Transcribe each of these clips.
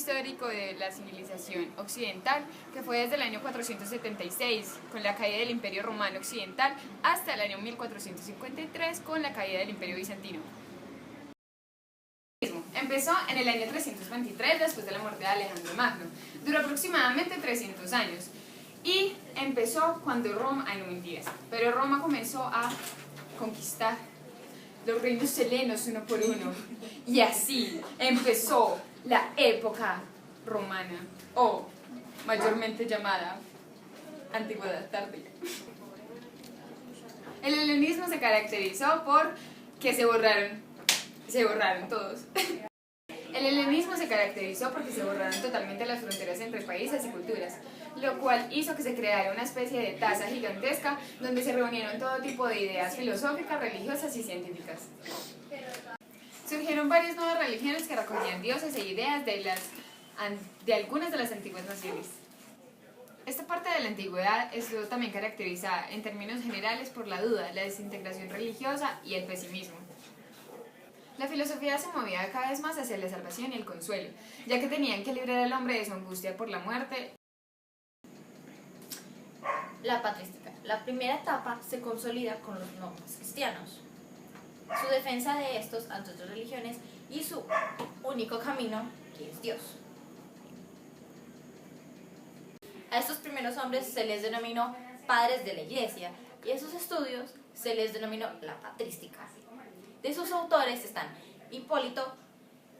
histórico de la civilización occidental, que fue desde el año 476, con la caída del Imperio Romano Occidental, hasta el año 1453, con la caída del Imperio Bizantino. Empezó en el año 323, después de la muerte de Alejandro Magno. Duró aproximadamente 300 años. Y empezó cuando Roma, no mentiras, pero Roma comenzó a conquistar los reinos helenos uno por uno. Y así empezó la época romana, o mayormente llamada Antigüedad Tardía. El helenismo se caracterizó por que se borraron todos. El helenismo se caracterizó porque se borraron totalmente las fronteras entre países y culturas, lo cual hizo que se creara una especie de taza gigantesca donde se reunieron todo tipo de ideas filosóficas, religiosas y científicas. Surgieron varias nuevas religiones que recogían dioses e ideas de algunas de las antiguas naciones. Esta parte de la antigüedad estuvo también caracterizada en términos generales por la duda, la desintegración religiosa y el pesimismo. La filosofía se movía cada vez más hacia la salvación y el consuelo, ya que tenían que librar al hombre de su angustia por la muerte. La patrística. La primera etapa se consolida con los nobles cristianos. Su defensa de estos ante otras religiones y su único camino, que es Dios. A estos primeros hombres se les denominó padres de la iglesia y a sus estudios se les denominó la patrística. De sus autores están Hipólito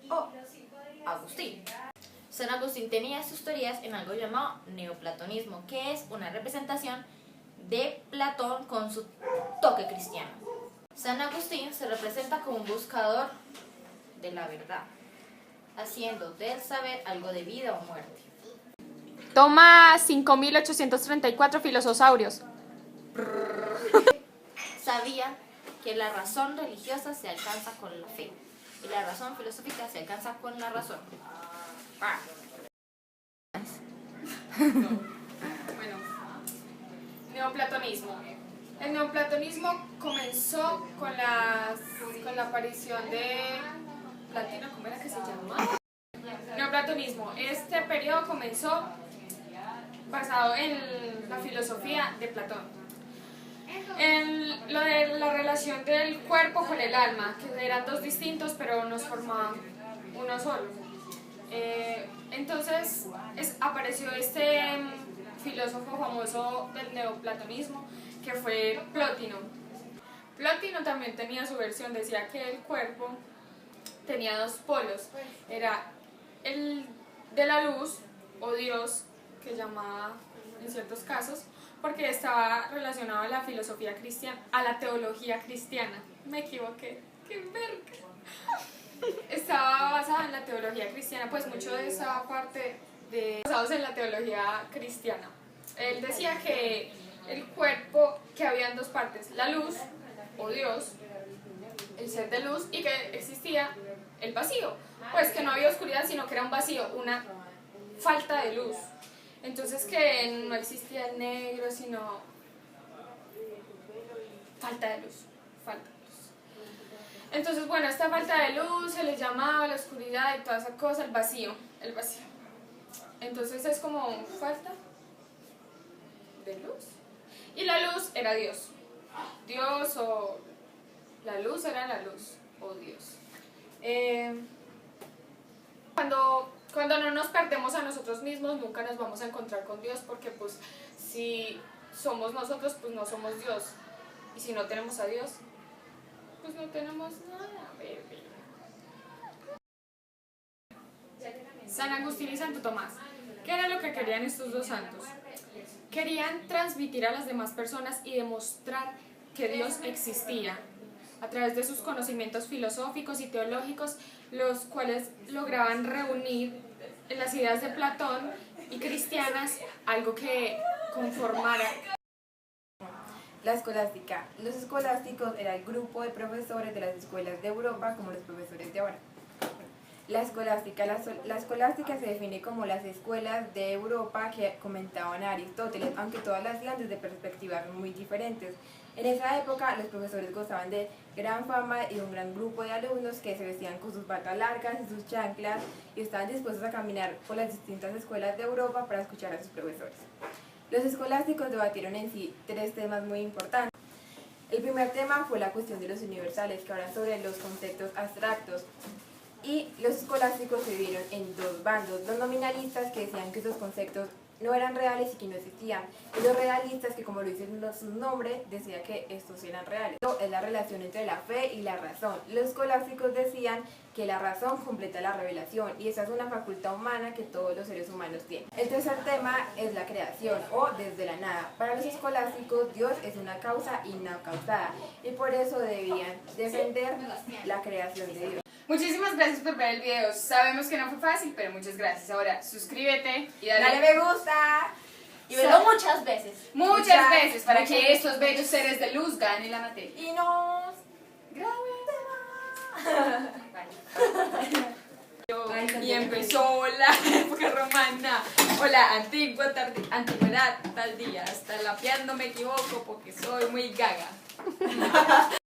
o Agustín. San Agustín tenía sus teorías en algo llamado neoplatonismo, que es una representación de Platón con su toque cristiano. San Agustín se representa como un buscador de la verdad, haciendo del saber algo de vida o muerte. Toma 5.834 filososaurios. Sabía que la razón religiosa se alcanza con la fe y la razón filosófica se alcanza con la razón. Bueno, neoplatonismo. El neoplatonismo comenzó con la aparición de Platino, ¿cómo era que se llamaba? Neoplatonismo. Este periodo comenzó basado en la filosofía de Platón. En lo de la relación del cuerpo con el alma, que eran dos distintos pero nos formaban uno solo. Entonces apareció este filósofo famoso del neoplatonismo que fue Plotino. Plotino también tenía su versión, decía que el cuerpo tenía dos polos, era el de la luz o Dios, que llamaba en ciertos casos, porque estaba relacionado a la filosofía cristiana, a la teología cristiana. Me equivoqué, qué verga. Estaba basada en la teología cristiana, pues mucho de esa parte basados en la teología cristiana. Él decía que el cuerpo, que habían dos partes, la luz o Dios, el ser de luz, y que existía el vacío, pues que no había oscuridad, sino que era un vacío, una falta de luz. Entonces que no existía el negro, sino falta de luz, Entonces, bueno, esta falta de luz se le llamaba la oscuridad y toda esa cosa, el vacío. Entonces es como falta de luz. Y la luz era Dios. Dios o la luz era la luz o Dios. Cuando no nos perdemos a nosotros mismos, nunca nos vamos a encontrar con Dios, porque pues si somos nosotros, pues no somos Dios. Y si no tenemos a Dios, pues no tenemos nada, bebé. San Agustín y Santo Tomás. ¿Qué era lo que querían estos dos santos? Querían transmitir a las demás personas y demostrar que Dios existía a través de sus conocimientos filosóficos y teológicos, los cuales lograban reunir en las ideas de Platón y cristianas algo que conformara. La escolástica. Los escolásticos era el grupo de profesores de las escuelas de Europa, como los profesores de ahora. La escolástica se define como las escuelas de Europa que comentaban a Aristóteles, aunque todas las iban desde perspectivas muy diferentes. En esa época los profesores gozaban de gran fama y un gran grupo de alumnos que se vestían con sus batas largas y sus chanclas y estaban dispuestos a caminar por las distintas escuelas de Europa para escuchar a sus profesores. Los escolásticos debatieron en sí 3 temas muy importantes. El primer tema fue la cuestión de los universales, que hablan sobre los conceptos abstractos. Y los escolásticos se dividieron en 2 bandos, los nominalistas que decían que esos conceptos no eran reales y que no existían, y los realistas que, como lo dicen su nombre, decía que estos eran reales. Esto es la relación entre la fe y la razón. Los escolásticos decían que la razón completa la revelación y esa es una facultad humana que todos los seres humanos tienen. El tercer tema es la creación o desde la nada. Para los escolásticos Dios es una causa incausada y por eso debían defender la creación de Dios. Muchísimas gracias por ver el video. Sabemos que no fue fácil, pero muchas gracias. Ahora suscríbete y dale me gusta. Y verlo muchas veces. muchas veces para que estos bellos seres de luz ganen la materia. Y nos Y empezó la época romana, o la antigüedad, tal día, hasta la piel no me equivoco porque soy muy gaga.